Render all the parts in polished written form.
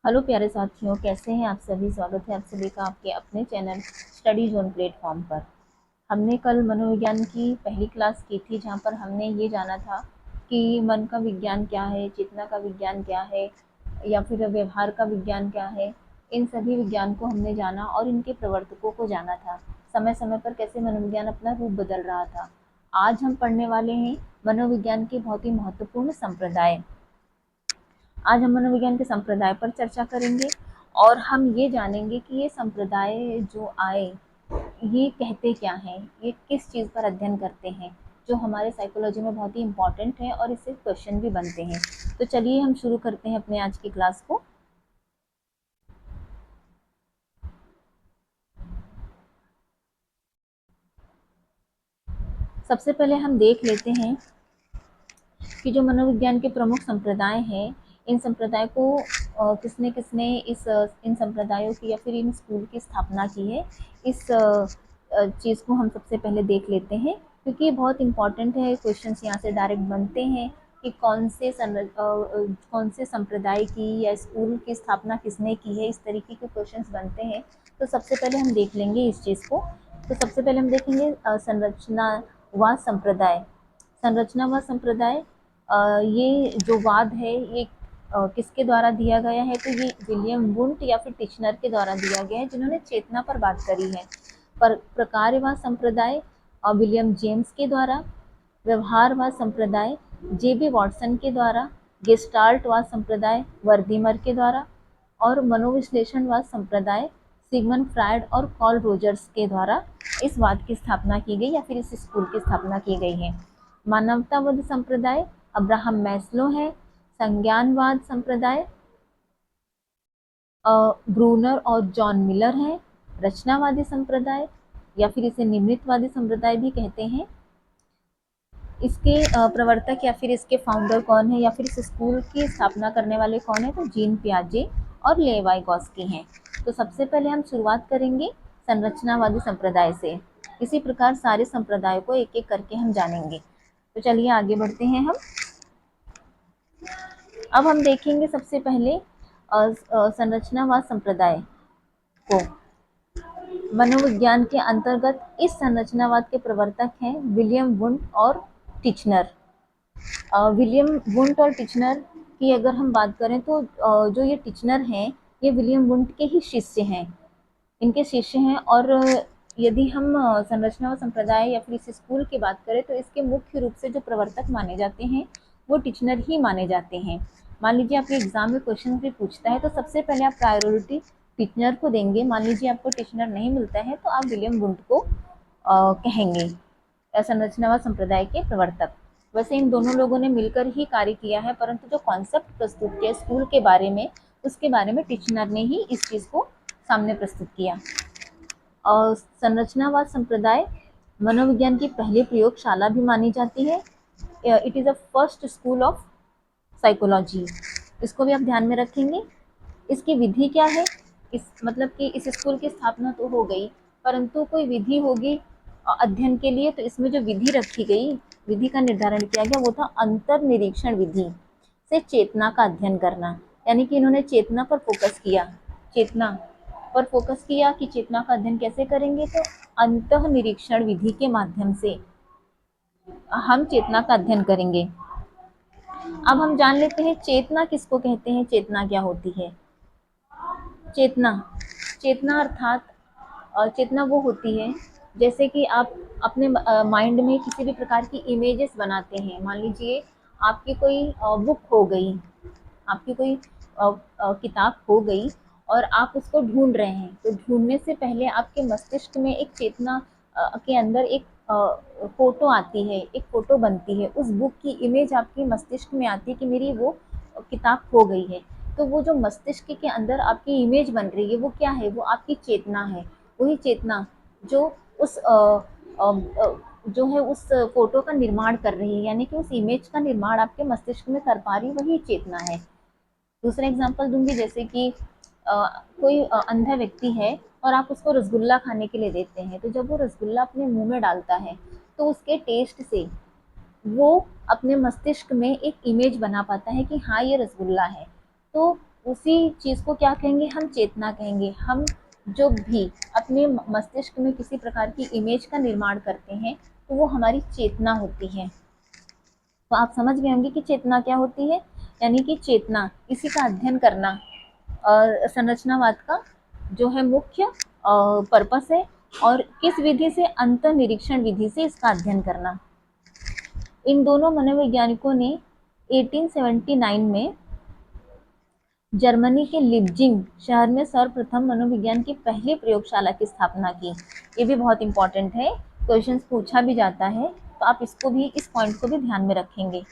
Hello प्यारे साथियों, कैसे हैं आप सभी। स्वागत है आप सभी का आपके अपने चैनल स्टडी जोन प्लेटफॉर्म पर। हमने कल मनोविज्ञान की पहली क्लास की थी, जहां पर हमने ये जाना था कि मन का विज्ञान क्या है, चेतना का विज्ञान क्या है, या फिर व्यवहार का विज्ञान क्या है। इन सभी विज्ञान को हमने जाना और इनके प्रवर्तकों को जाना था, समय समय पर कैसे मनोविज्ञान अपना रूप बदल रहा था। आज हम पढ़ने वाले हैं मनोविज्ञान के बहुत ही महत्वपूर्ण संप्रदाय। आज हम मनोविज्ञान के संप्रदाय पर चर्चा करेंगे और हम ये जानेंगे कि ये संप्रदाय जो आए, ये कहते क्या हैं, ये किस चीज़ पर अध्ययन करते हैं, जो हमारे साइकोलॉजी में बहुत ही इम्पोर्टेंट है और इससे क्वेश्चन भी बनते हैं। तो चलिए हम शुरू करते हैं अपने आज की क्लास को। सबसे पहले हम देख लेते हैं कि जो मनोविज्ञान के प्रमुख संप्रदाय हैं, इन संप्रदाय को किसने किसने इन संप्रदायों की या फिर इन स्कूल की स्थापना की है। इस चीज़ को हम सबसे पहले देख लेते हैं, क्योंकि ये बहुत इंपॉर्टेंट है। क्वेश्चंस यहाँ से डायरेक्ट बनते हैं कि कौन से संप्रदाय की या स्कूल की स्थापना किसने की है, इस तरीके के क्वेश्चंस बनते हैं। तो सबसे पहले हम देख लेंगे इस चीज़ को। तो सबसे पहले हम देखेंगे संरचनावाद संप्रदाय। संरचनावाद संप्रदाय, ये जो वाद है, ये किसके द्वारा दिया गया है, तो ये विलियम वुंट या फिर टिचनर के द्वारा दिया गया है, जिन्होंने चेतना पर बात करी है। पर प्रकारवाद संप्रदाय विलियम जेम्स के द्वारा, व्यवहारवाद संप्रदाय जेबी वॉटसन के द्वारा, गेस्टाल्टवाद संप्रदाय वर्दीमर के द्वारा, और मनोविश्लेषणवाद संप्रदाय सिगमंड फ्रायड और कॉल रोजर्स के द्वारा इस वाद की स्थापना की गई या फिर इस स्कूल की स्थापना की गई है। मानवतावाद संप्रदाय अब्राहम मैस्लो है। संज्ञानवाद संप्रदाय ब्रूनर और जॉन मिलर हैं। रचनावादी संप्रदाय या फिर इसे निम्नवादी संप्रदाय भी कहते हैं, इसके प्रवर्तक या फिर इसके फाउंडर कौन है, या फिर इस स्कूल की स्थापना करने वाले कौन है, तो जीन पियाजे और लेवाइगॉस्की हैं। तो सबसे पहले हम शुरुआत करेंगे संरचनावादी संप्रदाय से। इसी प्रकार सारे संप्रदायों को एक एक करके हम जानेंगे। तो चलिए आगे बढ़ते हैं हम। अब हम देखेंगे सबसे पहले संरचनावाद संप्रदाय को। मनोविज्ञान के अंतर्गत इस संरचनावाद के प्रवर्तक हैं विलियम वुंट और टिचनर। विलियम वुंट और टिचनर की अगर हम बात करें तो जो ये टिचनर हैं, ये विलियम वुंट के ही शिष्य हैं, इनके शिष्य हैं। और यदि हम संरचना व संप्रदाय या फिर इस स्कूल की बात करें, तो इसके मुख्य रूप से जो प्रवर्तक माने जाते हैं वो टिचनर ही माने जाते हैं। मान लीजिए आपके एग्जाम में क्वेश्चन भी पूछता है, तो सबसे पहले आप प्रायोरिटी टिचनर को देंगे। मान लीजिए आपको टिचनर नहीं मिलता है, तो आप विलियम वुंट को कहेंगे संरचना व संप्रदाय के प्रवर्तक। वैसे इन दोनों लोगों ने मिलकर ही कार्य किया है, परंतु जो कॉन्सेप्ट प्रस्तुत किया स्कूल के बारे में, उसके बारे में टिचनर ने ही इस चीज़ को सामने प्रस्तुत किया। और संरचनावाद संप्रदाय मनोविज्ञान की पहली प्रयोगशाला भी मानी जाती है। It is a first school of psychology. इसको भी आप ध्यान में रखेंगे। इसकी विधि क्या है, इस मतलब कि इस स्कूल की स्थापना तो हो गई, परंतु कोई विधि होगी अध्ययन के लिए। तो इसमें जो विधि रखी गई, विधि का निर्धारण किया गया, वो था अंतर निरीक्षण विधि से चेतना का अध्ययन करना। यानी कि इन्होंने चेतना पर फोकस किया, चेतना पर फोकस किया कि चेतना का अध्ययन कैसे करेंगे, तो अंतः निरीक्षण विधि के माध्यम से हम चेतना का अध्ययन करेंगे। अब हम जान लेते हैं चेतना किसको कहते हैं, चेतना क्या होती है। चेतना, चेतना अर्थात चेतना वो होती है, जैसे कि आप अपने माइंड में किसी भी प्रकार की इमेजेस बनाते हैं। मान लीजिए आपकी कोई बुक हो गई, आपकी कोई किताब हो गई और आप उसको ढूंढ रहे हैं, तो ढूंढने से पहले आपके मस्तिष्क में एक चेतना के अंदर एक फोटो आती है, एक फोटो बनती है, उस बुक की इमेज आपकी मस्तिष्क में आती है कि मेरी वो किताब खो गई है। तो वो जो मस्तिष्क के अंदर आपकी इमेज बन रही है, वो क्या है, वो आपकी चेतना है। वही चेतना जो उस जो है उस फोटो का निर्माण कर रही है, यानी कि उस इमेज का निर्माण आपके मस्तिष्क में कर पा रही, वही चेतना है। दूसरा एग्जांपल दूंगी, जैसे कि कोई अंधा व्यक्ति है और आप उसको रसगुल्ला खाने के लिए देते हैं, तो जब वो रसगुल्ला अपने मुंह में डालता है, तो उसके टेस्ट से वो अपने मस्तिष्क में एक इमेज बना पाता है कि हाँ ये रसगुल्ला है। तो उसी चीज़ को क्या कहेंगे, हम चेतना कहेंगे। हम जो भी अपने मस्तिष्क में किसी प्रकार की इमेज का निर्माण करते हैं तो वो हमारी चेतना होती है। तो आप समझ गए होंगे कि चेतना क्या होती है, यानी कि चेतना, इसी का अध्ययन करना संरचनावाद का जो है मुख्य पर्पस है। और किस विधि से, अंतर्निरीक्षण विधि से इसका अध्ययन करना। इन दोनों मनोवैज्ञानिकों ने 1879 में जर्मनी के लिप्जिंग शहर में सर्वप्रथम मनोविज्ञान की पहली प्रयोगशाला की स्थापना की। ये भी बहुत इंपॉर्टेंट है, क्वेश्चंस पूछा भी जाता है, तो आप इसको भी, इस पॉइंट को भी ध्यान में रखेंगे।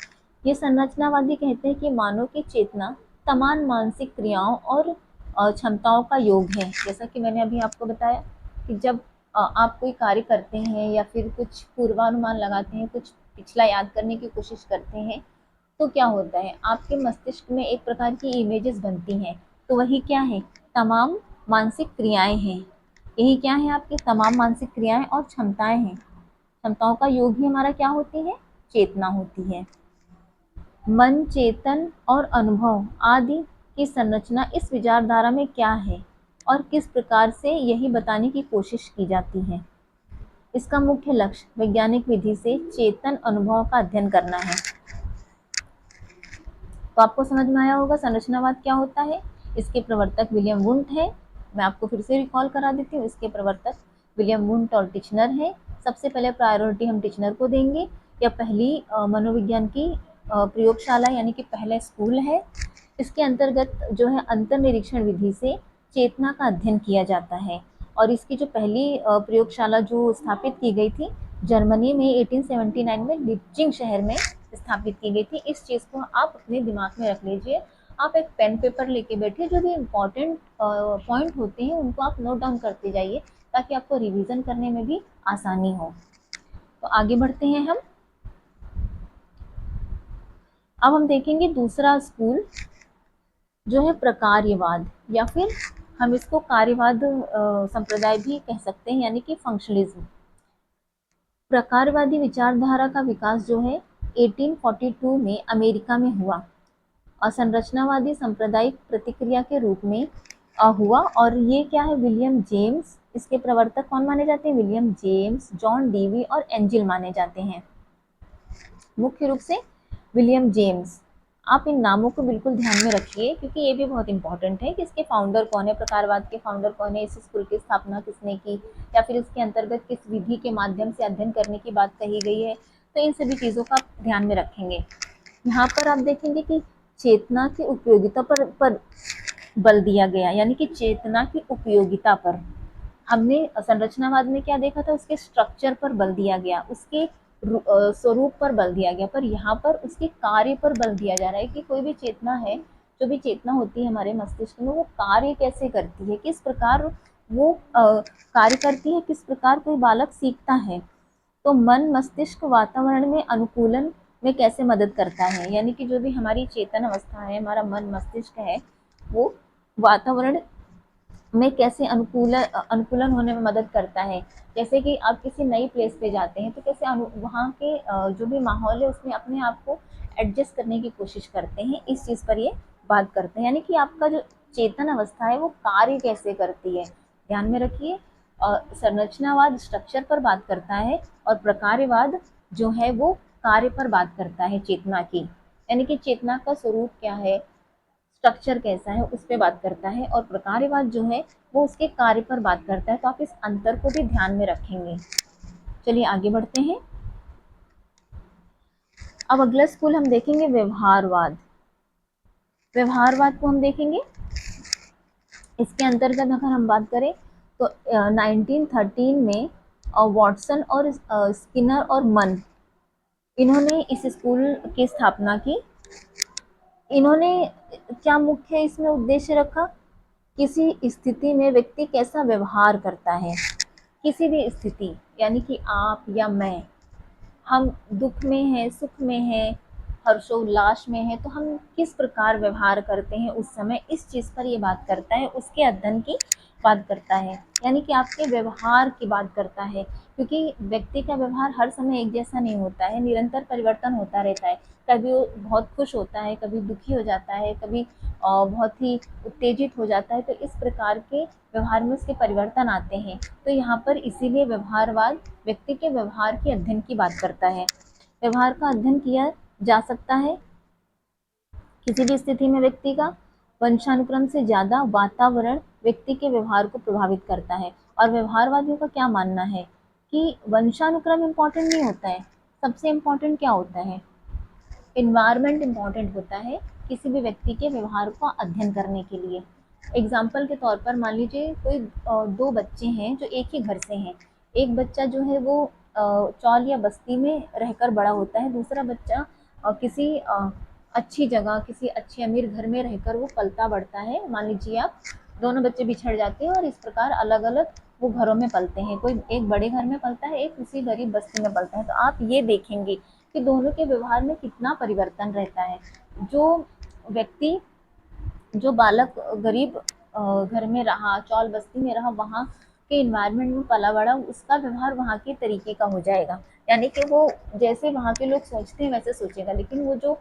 ये संरचनावादी कहते हैं कि मानव की चेतना तमाम मानसिक क्रियाओं और क्षमताओं का योग है। जैसा कि मैंने अभी आपको बताया कि जब आप कोई कार्य करते हैं या फिर कुछ पूर्वानुमान लगाते हैं, कुछ पिछला याद करने की कोशिश करते हैं, तो क्या होता है, आपके मस्तिष्क में एक प्रकार की इमेजेस बनती हैं। तो वही क्या है, तमाम मानसिक क्रियाएं हैं। यही क्या है, आपकी तमाम मानसिक क्रियाएं और क्षमताएं हैं। क्षमताओं का योग ही हमारा क्या होती है, चेतना होती है। मन, चेतन और अनुभव आदि की संरचना इस विचारधारा में क्या है और किस प्रकार से, यही बताने की कोशिश की जाती है। इसका मुख्य लक्ष्य वैज्ञानिक विधि से चेतन अनुभव का अध्ययन करना है। तो आपको समझ में आया होगा संरचनावाद क्या होता है। इसके प्रवर्तक विलियम वुंट है। मैं आपको फिर से रिकॉल करा देती हूँ, इसके प्रवर्तक विलियम वुंट और टिचनर है। सबसे पहले प्रायोरिटी हम टिचनर को देंगे। यह पहली मनोविज्ञान की प्रयोगशाला यानी कि पहला स्कूल है। इसके अंतर्गत जो है अंतर्निरीक्षण विधि से चेतना का अध्ययन किया जाता है। और इसकी जो पहली प्रयोगशाला जो स्थापित की गई थी जर्मनी में 1879 में लिप्जिंग शहर में स्थापित की गई थी। इस चीज़ को आप अपने दिमाग में रख लीजिए। आप एक पेन पेपर लेके बैठिए, जो भी इम्पोर्टेंट पॉइंट होते हैं उनको आप नोट डाउन करते जाइए, ताकि आपको रिवीजन करने में भी आसानी हो। तो आगे बढ़ते हैं हम। अब हम देखेंगे दूसरा स्कूल जो है प्रकार्यवाद, या फिर हम इसको कार्यवाद संप्रदाय भी कह सकते हैं, यानी कि फंक्शनलिज्म। प्रकारवादी विचारधारा का विकास जो है 1842 में अमेरिका में हुआ और संरचनावादी सांप्रदायिक प्रतिक्रिया के रूप में हुआ। और ये क्या है, विलियम जेम्स, इसके प्रवर्तक कौन माने जाते हैं, विलियम जेम्स, जॉन डीवी और एंजिल माने जाते हैं। मुख्य रूप से विलियम जेम्स। आप इन नामों को बिल्कुल ध्यान में रखिए, क्योंकि ये भी बहुत इंपॉर्टेंट है कि इसके फाउंडर कौन है, प्रकारवाद के फाउंडर कौन है, इस स्कूल की स्थापना किसने की, या फिर इसके अंतर्गत किस विधि के माध्यम से अध्ययन करने की बात कही गई है। तो इन सभी चीज़ों का आप ध्यान में रखेंगे। यहाँ पर आप देखेंगे कि चेतना की उपयोगिता पर बल दिया गया, यानी कि चेतना की उपयोगिता पर। हमने संरचनावाद में क्या देखा था, उसके स्ट्रक्चर पर बल दिया गया, उसके स्वरूप पर बल दिया गया, पर यहाँ पर उसके कार्य पर बल दिया जा रहा है कि कोई भी चेतना है, जो भी चेतना होती है हमारे मस्तिष्क में, वो कार्य कैसे करती है, किस प्रकार वो कार्य करती है, किस प्रकार कोई बालक सीखता है। तो मन मस्तिष्क वातावरण में अनुकूलन में कैसे मदद करता है, यानी कि जो भी हमारी चेतन अवस्था है, हमारा मन मस्तिष्क है, वो वातावरण में कैसे अनुकूलन होने में मदद करता है। जैसे कि आप किसी नई प्लेस पे जाते हैं तो कैसे वहाँ के जो भी माहौल है उसमें अपने आप को एडजस्ट करने की कोशिश करते हैं, इस चीज़ पर ये बात करते हैं। यानी कि आपका जो चेतन अवस्था है वो कार्य कैसे करती है, ध्यान में रखिए। संरचनावाद स्ट्रक्चर पर बात करता है और प्रकार्यवाद जो है वो कार्य पर बात करता है चेतना की, यानी कि चेतना का स्वरूप क्या है, स्ट्रक्चर कैसा है, उस पर बात करता है। और प्रकार्यवाद जो है वो उसके कार्य पर बात करता है। तो आप इस अंतर को भी ध्यान में रखेंगे। चलिए आगे बढ़ते हैं। अब अगला स्कूल हम देखेंगे व्यवहारवाद। व्यवहारवाद को हम देखेंगे, इसके अंतर्गत अगर हम बात करें तो 1913 में वॉटसन और स्किनर और मन, इन्होंने इस स्कूल की स्थापना की। इन्होंने क्या मुख्य इसमें उद्देश्य रखा, किसी स्थिति में व्यक्ति कैसा व्यवहार करता है, किसी भी स्थिति, यानी कि आप या मैं, हम दुख में हैं, सुख में हैं, हर्षोल्लास में हैं तो हम किस प्रकार व्यवहार करते हैं उस समय, इस चीज़ पर ये बात करता है, उसके अध्ययन की बात करता है, यानी कि आपके व्यवहार की बात करता है। क्योंकि व्यक्ति का व्यवहार हर समय एक जैसा नहीं होता है, निरंतर परिवर्तन होता रहता है। कभी वो बहुत खुश होता है, कभी दुखी हो जाता है, कभी बहुत ही उत्तेजित हो जाता है, तो इस प्रकार के व्यवहार में उसके परिवर्तन आते हैं। तो यहाँ पर इसीलिए व्यवहारवाद व्यक्ति के व्यवहार के अध्ययन की बात करता है। व्यवहार का अध्ययन किया जा सकता है किसी भी स्थिति में व्यक्ति का वंशानुक्रम से ज्यादा वातावरण व्यक्ति के व्यवहार को प्रभावित करता है। और व्यवहारवादियों का क्या मानना है कि वंशानुक्रम इम्पोर्टेंट नहीं होता है, सबसे इम्पोर्टेंट क्या होता है, इन्वायरमेंट इम्पॉर्टेंट होता है किसी भी व्यक्ति के व्यवहार का अध्ययन करने के लिए। एग्जाम्पल के तौर पर मान लीजिए कोई दो बच्चे हैं जो एक ही घर से हैं। एक बच्चा जो है वो चौल या बस्ती में रहकर बड़ा होता है, दूसरा बच्चा किसी अच्छी जगह, किसी अच्छे अमीर घर में रहकर वो पलता बढ़ता है। मान लीजिए आप दोनों बच्चे बिछड़ जाते हैं और इस प्रकार अलग अलग वो घरों में पलते हैं, कोई एक बड़े घर में पलता है, एक उसी गरीब बस्ती में पलता है। तो आप ये देखेंगे कि दोनों के व्यवहार में कितना परिवर्तन रहता है। जो व्यक्ति, जो बालक गरीब घर में रहा, चौल बस्ती में रहा, वहाँ के इन्वायरमेंट में पला बड़ा, उसका व्यवहार वहाँ के तरीके का हो जाएगा, यानी कि वो जैसे वहाँ के लोग सोचते हैं वैसे सोचेगा। लेकिन वो जो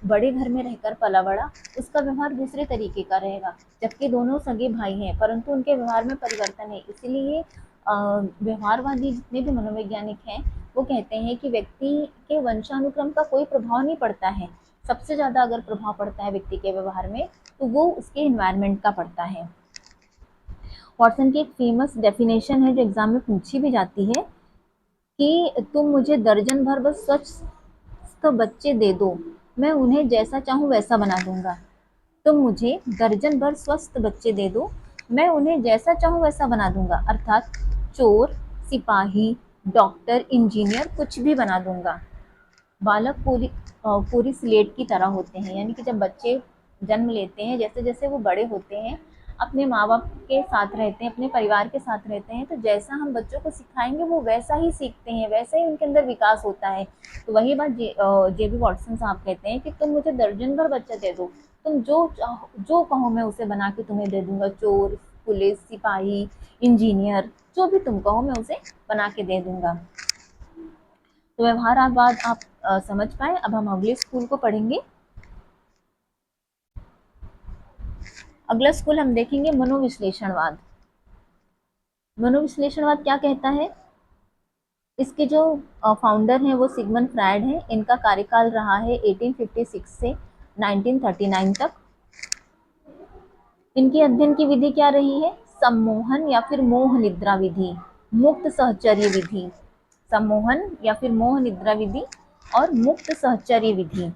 बड़े घर में रहकर पला बड़ा, उसका व्यवहार दूसरे तरीके का रहेगा। जबकि दोनों सगे भाई हैं परंतु उनके व्यवहार में परिवर्तन है। इसीलिए व्यवहारवादी जितने भी मनोवैज्ञानिक हैं वो कहते हैं कि व्यक्ति के वंशानुक्रम का कोई प्रभाव नहीं पड़ता है। सबसे ज़्यादा अगर प्रभाव पड़ता है व्यक्ति के व्यवहार में तो वो उसके इन्वायरमेंट का पड़ता है। वॉटसन की एक फेमस डेफिनेशन है जो एग्जाम में पूछी भी जाती है कि तुम मुझे दर्जन भर बस स्वस्थ बच्चे दे दो, मैं उन्हें जैसा चाहूँ वैसा बना दूंगा। तुम मुझे दर्जन भर स्वस्थ बच्चे दे दो, मैं उन्हें जैसा चाहूँ वैसा बना दूंगा। अर्थात चोर, सिपाही, डॉक्टर, इंजीनियर, कुछ भी बना दूंगा। बालक पूरी स्लेट की तरह होते हैं, यानी कि जब बच्चे जन्म लेते हैं, जैसे जैसे वो बड़े होते हैं, अपने माँ बाप के साथ रहते हैं, अपने परिवार के साथ रहते हैं, तो जैसा हम बच्चों को सिखाएंगे वो वैसा ही सीखते हैं, वैसा ही उनके अंदर विकास होता है। तो वही बात जेबी वॉटसन साहब कहते हैं कि तुम मुझे दर्जन भर बच्चा दे दो, तुम जो कहो मैं उसे बना के तुम्हें दे दूंगा। चोर, पुलिस, सिपाही, इंजीनियर, जो भी तुम कहो मैं उसे बना के दे दूंगा। तो व्यवहारवाद आप समझ पाए। अब हम अगले स्कूल को पढ़ेंगे। अगला स्कूल हम देखेंगे मनोविश्लेषणवाद। मनोविश्लेषणवाद क्या कहता है, इसके जो फाउंडर हैं वो सिगमंड फ्रायड हैं। इनका कार्यकाल रहा है 1856 से 1939 तक। इनकी अध्ययन की विधि क्या रही है, सम्मोहन या फिर मोह निद्रा विधि, मुक्त सहचर्य विधि। सम्मोहन या फिर मोह निद्रा विधि और मुक्त सहचर्य विधि।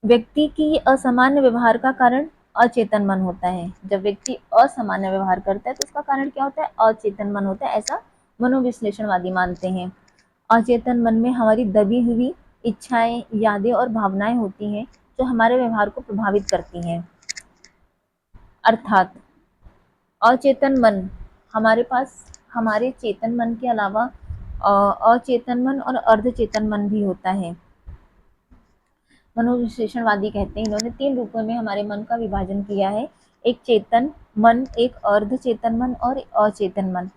व्यक्ति की असामान्य व्यवहार का कारण अचेतन मन होता है। जब व्यक्ति असामान्य व्यवहार करता है तो उसका कारण क्या होता है, अचेतन मन होता है, ऐसा मनोविश्लेषणवादी मानते हैं। अचेतन मन में हमारी दबी हुई इच्छाएं, यादें और भावनाएं होती हैं जो हमारे व्यवहार को प्रभावित करती हैं। अर्थात अचेतन मन, हमारे पास हमारे चेतन मन के अलावा अचेतन मन और अर्धचेतन मन भी होता है। मनोविश्लेषणवादी कहते हैं इन्होंने 3 रूपों में हमारे मन का विभाजन किया है, एक चेतन मन, एक अर्धचेतन मन और अचेतन मन।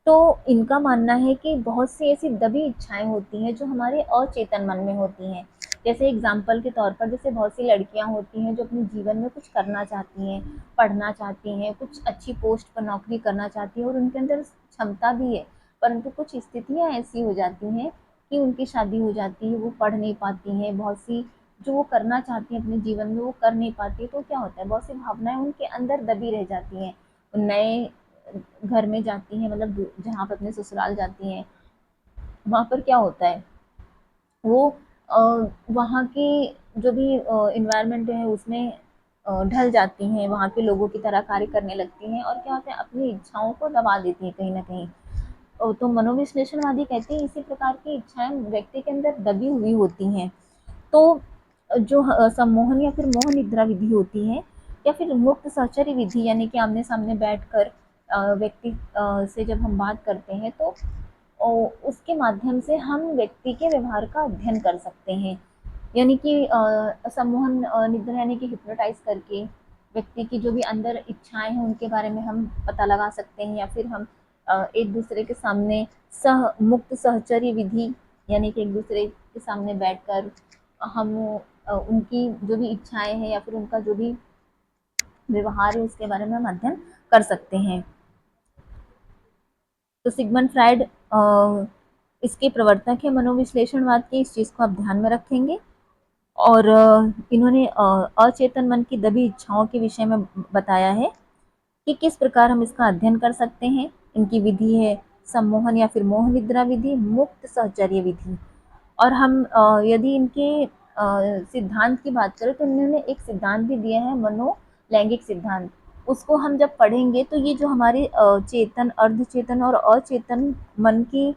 तो इनका मानना है कि बहुत सी ऐसी दबी इच्छाएं होती हैं जो हमारे अचेतन मन में होती हैं। जैसे एग्जाम्पल के तौर पर, जैसे बहुत सी लड़कियां होती हैं जो अपने जीवन में कुछ करना चाहती हैं, पढ़ना चाहती हैं, कुछ अच्छी पोस्ट पर नौकरी करना चाहती हैं और उनके अंदर क्षमता भी है, परंतु कुछ स्थितियां ऐसी हो जाती हैं कि उनकी शादी हो जाती है, वो पढ़ नहीं पाती हैं, बहुत सी जो वो करना चाहती हैं अपने जीवन में वो कर नहीं पाती। तो क्या होता है, बहुत सी भावनाएं उनके अंदर दबी रह जाती हैं। नए घर में जाती हैं, मतलब जहाँ पर अपने ससुराल जाती हैं, वहाँ पर क्या होता है, वो वहाँ की जो भी इन्वायरमेंट है उसमें ढल जाती हैं, वहाँ के लोगों की तरह कार्य करने लगती हैं और क्या होता है, अपनी इच्छाओं को दबा देती हैं कहीं ना कहीं। तो मनोविश्लेषणवादी कहते हैं इसी प्रकार की इच्छाएं व्यक्ति के अंदर दबी हुई होती हैं। तो जो सम्मोहन या फिर मोह निद्रा विधि होती है या फिर मुक्त सहचर्य विधि, यानी कि आमने सामने बैठकर व्यक्ति से जब हम बात करते हैं तो उसके माध्यम से हम व्यक्ति के व्यवहार का अध्ययन कर सकते हैं। यानी कि सम्मोहन निद्रा यानी कि हिप्नोटाइज करके व्यक्ति की जो भी अंदर इच्छाएं हैं उनके बारे में हम पता लगा सकते हैं, या फिर हम एक दूसरे के सामने मुक्त सहचर्य विधि यानी कि एक दूसरे के सामने बैठकर हम उनकी जो भी इच्छाएं हैं या फिर उनका जो भी व्यवहार है उसके बारे में हम अध्ययन कर सकते हैं। तो सिगमंड फ्राइड इसके प्रवर्तक है मनोविश्लेषणवाद के, इस चीज़ को आप ध्यान में रखेंगे। और इन्होंने अचेतन मन की दबी इच्छाओं के विषय में बताया है कि किस प्रकार हम इसका अध्ययन कर सकते हैं। इनकी विधि है सम्मोहन या फिर मोह निद्रा विधि, मुक्त सहचर्य विधि। और हम यदि इनके सिद्धांत की बात करें तो इन्होंने एक सिद्धांत भी दिया है मनोलैंगिक सिद्धांत। उसको हम जब पढ़ेंगे तो ये जो हमारे चेतन, अर्धचेतन और अचेतन मन की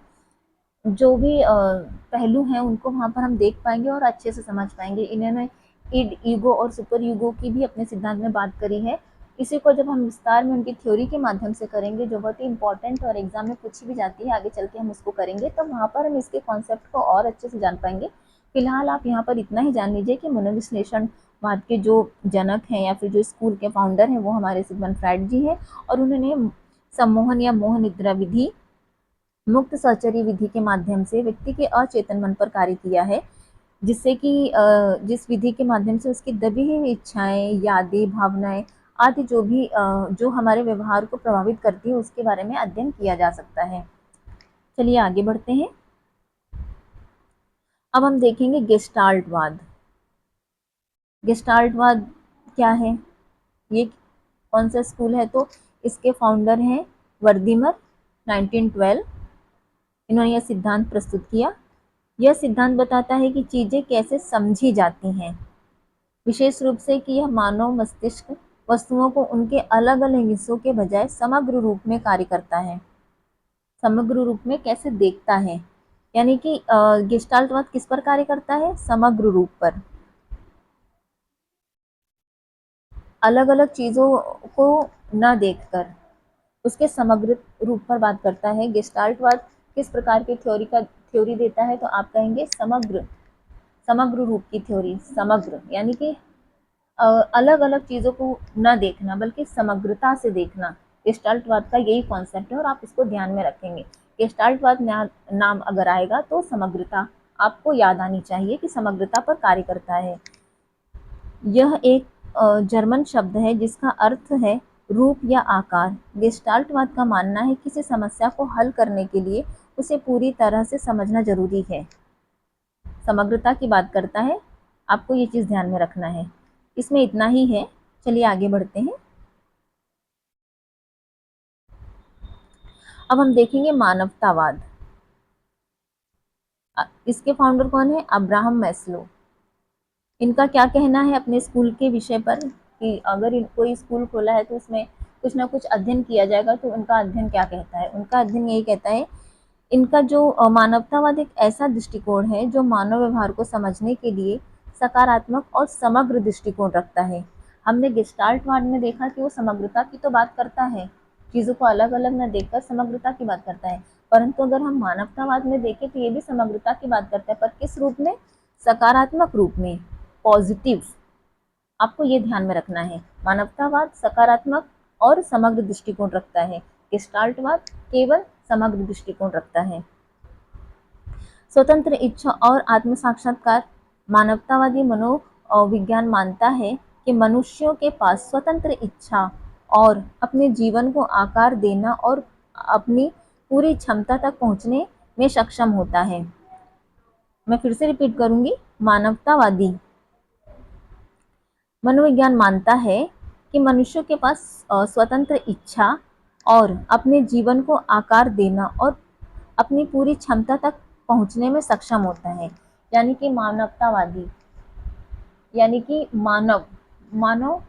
जो भी पहलू हैं उनको वहाँ पर हम देख पाएंगे और अच्छे से समझ पाएंगे। इन्होंने इड, ईगो और सुपर ईगो की भी अपने सिद्धांत में बात करी है। इसी को जब हम विस्तार में उनकी थ्योरी के माध्यम से करेंगे, जो बहुत ही इंपॉर्टेंट और एग्जाम में पूछी भी जाती है, आगे चल के हम उसको करेंगे, तो वहाँ पर हम इसके कॉन्सेप्ट को और अच्छे से जान पाएंगे। फिलहाल आप यहाँ पर इतना ही जान लीजिए कि मनोविश्लेषणवाद के जो जनक हैं या फिर जो स्कूल के फाउंडर हैं वो हमारे सिगमंड फ्राइड जी हैं, और उन्होंने सम्मोहन या मोह निद्रा विधि, मुक्त सहचर्य विधि के माध्यम से व्यक्ति के अचेतन मन पर कार्य किया है, जिससे कि जिस विधि के माध्यम से उसकी दबी हुई इच्छाएं, यादें, भावनाएं आदि जो भी जो हमारे व्यवहार को प्रभावित करती है उसके बारे में अध्ययन किया जा सकता है। चलिए आगे बढ़ते हैं। अब हम देखेंगे गेस्टाल्टवाद। गेस्टाल्टवाद क्या है, ये कौन सा स्कूल है? तो इसके फाउंडर हैं वर्दीमर, 1912। इन्होंने यह सिद्धांत प्रस्तुत किया। यह सिद्धांत बताता है कि चीजें कैसे समझी जाती हैं, विशेष रूप से कि यह मानव मस्तिष्क वस्तुओं को उनके अलग अलग हिस्सों के बजाय समग्र रूप में कार्य करता है, समग्र रूप में कैसे देखता है। यानी कि गेस्टाल्टवाद किस पर कार्य करता है? समग्र रूप पर, अलग अलग चीजों को न देखकर उसके समग्र रूप पर बात करता है। गेस्टाल्टवाद किस प्रकार की थ्योरी देता है? तो आप कहेंगे समग्र, समग्र रूप की थ्योरी। समग्र यानी कि अलग अलग चीजों को न देखना बल्कि समग्रता से देखना, गेस्टाल्टवाद का यही कॉन्सेप्ट है और आप इसको ध्यान में रखेंगे। गेस्टाल्टवाद नाम अगर आएगा तो समग्रता आपको याद आनी चाहिए कि समग्रता पर कार्य करता है। यह एक जर्मन शब्द है जिसका अर्थ है रूप या आकार। गेस्टाल्टवाद का मानना है किसी समस्या को हल करने के लिए उसे पूरी तरह से समझना जरूरी है। समग्रता की बात करता है, आपको ये चीज ध्यान में रखना है। इसमें इतना ही है, चलिए आगे बढ़ते हैं। अब हम देखेंगे मानवतावाद। इसके फाउंडर कौन है? Abraham Maslow. इनका क्या कहना है अपने स्कूल के विषय पर कि अगर कोई स्कूल खोला है तो उसमें कुछ ना कुछ अध्ययन किया जाएगा, तो उनका अध्ययन क्या कहता है? उनका अध्ययन यही कहता है, इनका जो मानवतावाद एक ऐसा दृष्टिकोण है जो मानव व्यवहार को समझने के लिए सकारात्मक और समग्र दृष्टिकोण रखता है। हमने गेस्टाल्टवाद में देखा कि वो समग्रता की तो बात करता है, चीजों को अलग अलग न देखकर समग्रता की बात करता है, परंतु अगर हम मानवतावाद में देखें तो ये भी समग्रता की बात करता है, पर किस रूप में? सकारात्मक रूप में, पॉजिटिव। आपको ये ध्यान में रखना है, मानवतावाद सकारात्मक और समग्र दृष्टिकोण रखता है, गेस्टाल्टवाद केवल समग्र दृष्टिकोण रखता है। स्वतंत्र इच्छा और आत्म साक्षात्कार। मानवतावादी मनोविज्ञान मानता है कि मनुष्यों के पास स्वतंत्र इच्छा और अपने जीवन को आकार देना और अपनी पूरी क्षमता तक पहुंचने में सक्षम होता है। मैं फिर से रिपीट करूंगी, मानवतावादी मनोविज्ञान मानता है कि मनुष्य के पास स्वतंत्र इच्छा और अपने जीवन को आकार देना और अपनी पूरी क्षमता तक पहुंचने में सक्षम होता है। यानी कि मानवतावादी यानी कि मानव मानव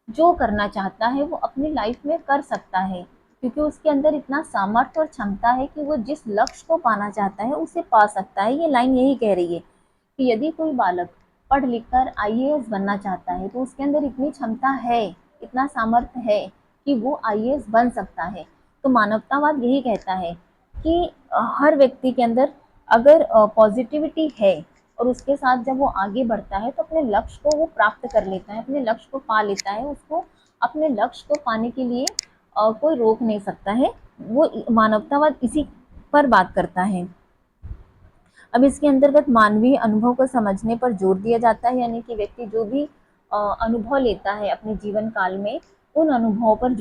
जो करना चाहता है वो अपनी लाइफ में कर सकता है, क्योंकि उसके अंदर इतना सामर्थ्य और क्षमता है कि वो जिस लक्ष्य को पाना चाहता है उसे पा सकता है। ये लाइन यही कह रही है कि यदि कोई बालक पढ़ लिख कर आईएएस बनना चाहता है तो उसके अंदर इतनी क्षमता है, इतना सामर्थ्य है कि वो आईएएस बन सकता है। तो मानवतावाद यही कहता है कि हर व्यक्ति के अंदर अगर पॉजिटिविटी है और उसके साथ जब वो आगे बढ़ता है तो अपने लक्ष्य को वो प्राप्त कर लेता है, अपने लक्ष्य को पा लेता है। उसको अपने लक्ष्य को पाने के लिए कोई रोक नहीं सकता है। वो मानवतावाद इसी पर बात करता है। अब इसके अंतर्गत मानवीय अनुभव को समझने पर जोर दिया जाता है, यानी कि व्यक्ति जो भी अनुभव लेता है अपने जीवन काल में, उन अनुभवों पर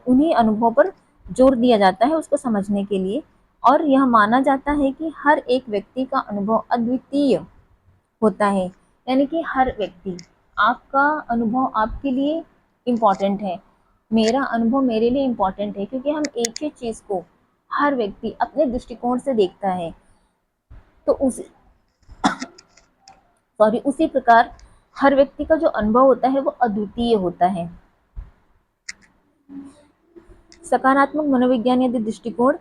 उन्हीं अनुभवों पर जोर दिया जाता है उसको समझने के लिए। और यह माना जाता है कि हर एक व्यक्ति का अनुभव अद्वितीय होता है, यानी कि हर व्यक्ति, आपका अनुभव आपके लिए इम्पॉर्टेंट है, मेरा अनुभव मेरे लिए इम्पॉर्टेंट है, क्योंकि हम एक ही चीज़ को हर व्यक्ति अपने दृष्टिकोण से देखता है। तो उसी प्रकार हर व्यक्ति का जो अनुभव होता है वो अद्वितीय होता है। सकारात्मक मनोविज्ञान यदि दृष्टिकोण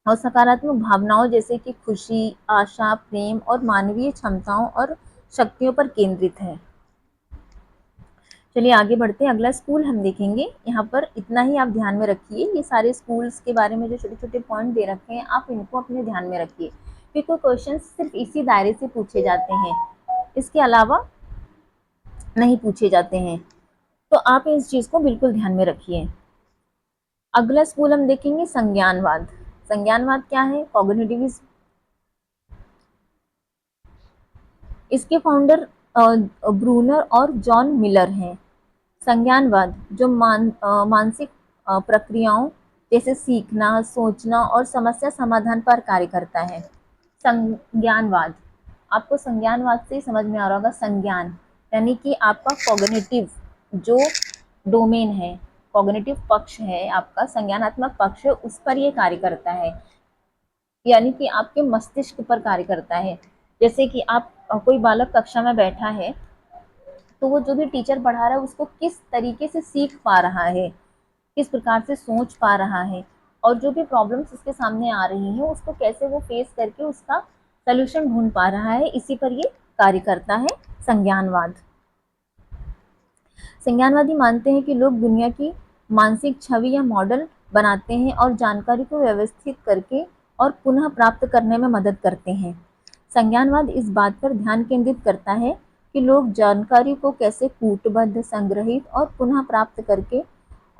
और सकारात्मक भावनाओं जैसे कि खुशी, आशा, प्रेम और मानवीय क्षमताओं और शक्तियों पर केंद्रित है। चलिए आगे बढ़ते हैं। अगला स्कूल हम देखेंगे। यहाँ पर इतना ही आप ध्यान में रखिए, ये सारे स्कूल्स के बारे में जो छोटे छोटे पॉइंट दे रखे हैं आप इनको अपने ध्यान में रखिए, क्योंकि क्वेश्चन सिर्फ इसी दायरे से पूछे जाते हैं, इसके अलावा नहीं पूछे जाते हैं। तो आप इस चीज को बिल्कुल ध्यान में रखिए। अगला स्कूल हम देखेंगे संज्ञानवाद। संज्ञानवाद क्या है? कॉग्निटिविज्म। इसके फाउंडर ब्रूनर और जॉन मिलर हैं। संज्ञानवाद जो मानसिक प्रक्रियाओं जैसे सीखना, सोचना और समस्या समाधान पर कार्य करता है। संज्ञानवाद, आपको संज्ञानवाद से समझ में आ रहा होगा। संज्ञान यानी कि आपका कॉग्निटिव जो डोमेन है, कॉग्निटिव पक्ष है, आपका संज्ञानात्मक पक्ष है, उस पर ये कार्य करता है, यानी कि आपके मस्तिष्क पर कार्य करता है। जैसे कि आप कोई बालक कक्षा में बैठा है तो वो जो भी टीचर पढ़ा रहा है उसको किस तरीके से सीख पा रहा है, किस प्रकार से सोच पा रहा है, और जो भी प्रॉब्लम्स उसके सामने आ रही हैं उसको कैसे वो फेस करके उसका सलूशन ढूंढ पा रहा है, इसी पर ये कार्य करता है संज्ञानवाद। संज्ञानवादी मानते हैं कि लोग दुनिया की मानसिक छवि या मॉडल बनाते हैं और जानकारी को व्यवस्थित करके और पुनः प्राप्त करने में मदद करते हैं। संज्ञानवाद इस बात पर ध्यान केंद्रित करता है कि लोग जानकारी को कैसे कूटबद्ध, संग्रहित और पुनः प्राप्त करके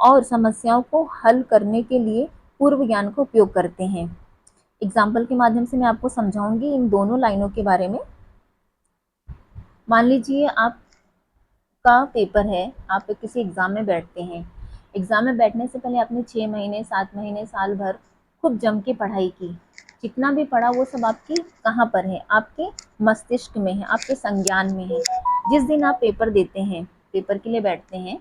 और समस्याओं को हल करने के लिए पूर्व ज्ञान का उपयोग करते हैं। एग्जाम्पल के माध्यम से मैं आपको समझाऊंगी इन दोनों लाइनों के बारे में। मान लीजिए आपका पेपर है, आप किसी एग्जाम में बैठते हैं। एग्जाम में बैठने से पहले आपने 6 महीने, 7 महीने, साल भर खूब जम के पढ़ाई की। जितना भी पढ़ा वो सब आपकी कहाँ पर है? आपके मस्तिष्क में है, आपके संज्ञान में है। जिस दिन आप पेपर देते हैं, पेपर के लिए बैठते हैं,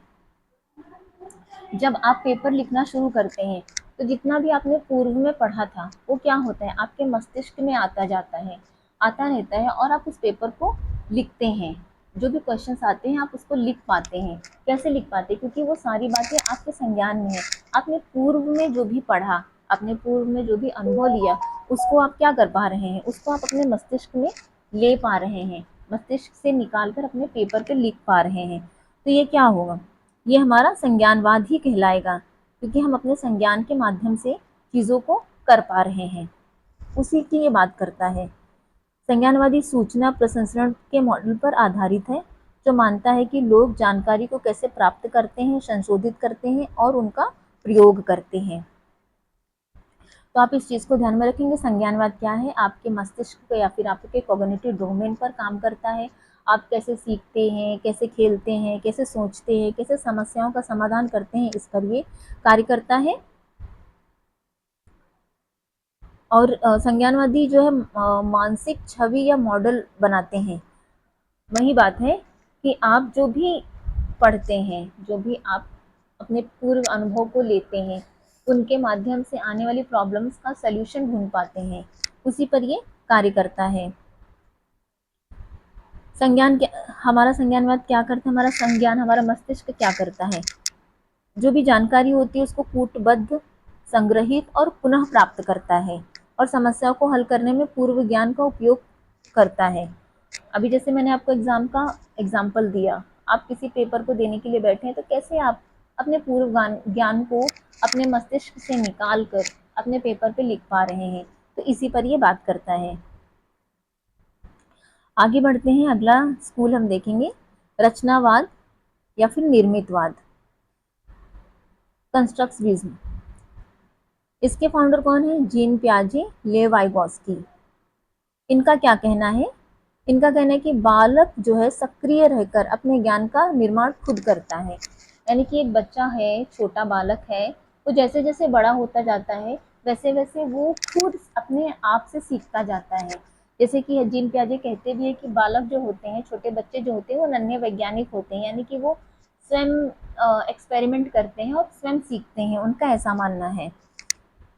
जब आप पेपर लिखना शुरू करते हैं तो जितना भी आपने पूर्व में पढ़ा था वो क्या होता है? आपके मस्तिष्क में आता जाता है, आता रहता है, और आप उस पेपर को लिखते हैं। जो भी क्वेश्चंस आते हैं आप उसको लिख पाते हैं। कैसे लिख पाते हैं? क्योंकि वो सारी बातें आपके संज्ञान में है। आपने पूर्व में जो भी पढ़ा, आपने पूर्व में जो भी अनुभव लिया, उसको आप क्या कर पा रहे हैं? उसको आप अपने मस्तिष्क में ले पा रहे हैं, मस्तिष्क से निकाल कर अपने पेपर पे लिख पा रहे हैं। तो ये क्या होगा? ये हमारा संज्ञानवाद ही कहलाएगा, क्योंकि हम अपने संज्ञान के माध्यम से चीज़ों को कर पा रहे हैं, उसी की ये बात करता है। संज्ञानवादी सूचना प्रसंस्करण के मॉडल पर आधारित है, जो मानता है कि लोग जानकारी को कैसे प्राप्त करते हैं, संशोधित करते हैं और उनका प्रयोग करते हैं। तो आप इस चीज़ को ध्यान में रखेंगे। संज्ञानवाद क्या है? आपके मस्तिष्क या फिर आपके कॉग्निटिव डोमेन पर काम करता है। आप कैसे सीखते हैं, कैसे खेलते हैं, कैसे सोचते हैं, कैसे समस्याओं का समाधान करते हैं, इस पर ये कार्य करता है। और संज्ञानवादी जो है मानसिक छवि या मॉडल बनाते हैं। वही बात है कि आप जो भी पढ़ते हैं, जो भी आप अपने पूर्व अनुभव को लेते हैं, उनके माध्यम से आने वाली प्रॉब्लम्स का सल्यूशन ढूंढ पाते हैं, उसी पर ये कार्य करता है। हमारा संज्ञानवाद क्या करता है? हमारा संज्ञान, हमारा मस्तिष्क क्या करता है? जो भी जानकारी होती है उसको कूटबद्ध, संग्रहित और पुनः प्राप्त करता है, और समस्याओं को हल करने में पूर्व ज्ञान का उपयोग करता है। अभी जैसे मैंने आपको एग्जाम्पल दिया, आप किसी पेपर को देने के लिए बैठे हैं तो कैसे आप अपने पूर्व ज्ञान को अपने मस्तिष्क से निकाल कर अपने पेपर पे लिख पा रहे हैं। तो इसी पर ये बात करता है। आगे बढ़ते हैं, अगला स्कूल हम देखेंगे रचनावाद या फिर निर्मितवाद, कंस्ट्रक्टिविज्म। इसके फाउंडर कौन है? जीन पियाजे, लेव वाइगोस्की। इनका क्या कहना है? इनका कहना है कि बालक जो है सक्रिय रहकर अपने ज्ञान का निर्माण खुद करता है। यानी कि एक बच्चा है, छोटा बालक है, वो जैसे जैसे बड़ा होता जाता है वैसे वैसे वो खुद अपने आप से सीखता जाता है। जैसे कि जीन पियाजे कहते भी है कि बालक जो होते हैं, छोटे बच्चे जो होते हैं, वो नन्हे वैज्ञानिक होते हैं, यानी कि वो स्वयं एक्सपेरिमेंट करते हैं और स्वयं सीखते हैं, उनका ऐसा मानना है।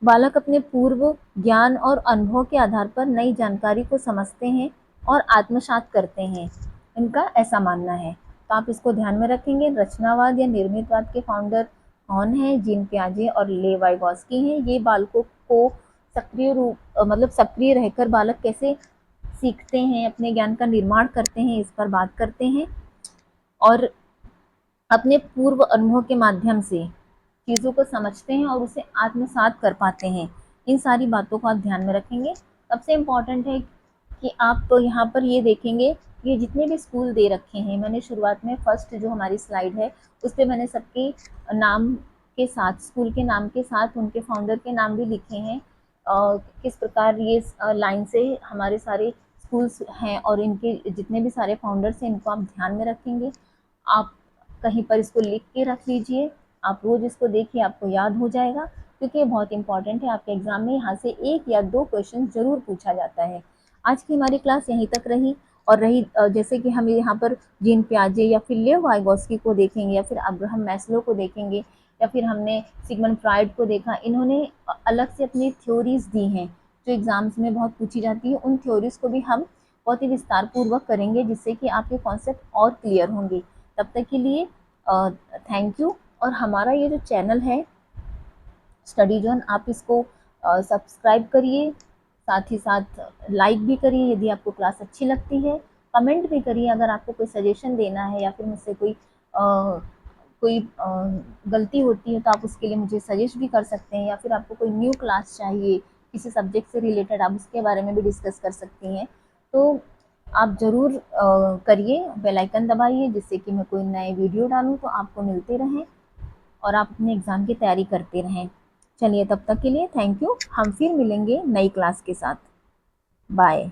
बालक अपने पूर्व ज्ञान और अनुभव के आधार पर नई जानकारी को समझते हैं और आत्मसात करते हैं, इनका ऐसा मानना है। तो आप इसको ध्यान में रखेंगे। रचनावाद या निर्मितवाद के फाउंडर कौन है? जीन पियाजे और लेव वाइगोस्की हैं। ये बालकों को सक्रिय रूप मतलब सक्रिय रहकर बालक कैसे सीखते हैं, अपने ज्ञान का निर्माण करते हैं, इस पर बात करते हैं। और अपने पूर्व अनुभव के माध्यम से चीज़ों को समझते हैं और उसे आत्मसात कर पाते हैं। इन सारी बातों को आप ध्यान में रखेंगे। सबसे इम्पॉर्टेंट है कि आप यहाँ पर ये देखेंगे, ये जितने भी स्कूल दे रखे हैं, मैंने शुरुआत में फर्स्ट जो हमारी स्लाइड है उस पर मैंने सबके नाम के साथ, स्कूल के नाम के साथ उनके फाउंडर के नाम भी लिखे हैं। किस प्रकार ये लाइन से हमारे सारे स्कूल्स हैं और इनके जितने भी सारे फाउंडर्स हैं, इनको आप ध्यान में रखेंगे। आप कहीं पर इसको लिख के रख लीजिए, आप रोज इसको देखिए, आपको याद हो जाएगा, क्योंकि ये बहुत इंपॉर्टेंट है। आपके एग्जाम में यहाँ से 1 या 2 क्वेश्चन जरूर पूछा जाता है। आज की हमारी क्लास यहीं तक रही। और रही जैसे कि हम यहाँ पर जीन पियाजे या फिर लेव वाइगोस्की को देखेंगे, या फिर अब्राहम मैस्लो को देखेंगे, या फिर हमने सिगमंड फ्राइड को देखा। इन्होंने अलग से अपनी थ्योरीज दी हैं जो एग्जाम्स में बहुत पूछी जाती है। उन थ्योरीज को भी हम बहुत ही विस्तार पूर्वक करेंगे, जिससे कि आपके कॉन्सेप्ट और क्लियर होंगे। तब तक के लिए थैंक यू। और हमारा ये जो चैनल है स्टडी जोन, आप इसको सब्सक्राइब करिए, साथ ही साथ लाइक भी करिए यदि आपको क्लास अच्छी लगती है। कमेंट भी करिए अगर आपको कोई सजेशन देना है, या फिर मुझसे कोई गलती होती है तो आप उसके लिए मुझे सजेस्ट भी कर सकते हैं, या फिर आपको कोई न्यू क्लास चाहिए किसी सब्जेक्ट से रिलेटेड, आप उसके बारे में भी डिस्कस कर सकती हैं। तो आप ज़रूर करिए, बेल आइकन दबाइए, जिससे कि मैं कोई नए वीडियो डालूँ तो आपको मिलते रहें और आप अपने एग्ज़ाम की तैयारी करते रहें। चलिए, तब तक के लिए थैंक यू। हम फिर मिलेंगे नई क्लास के साथ। बाय।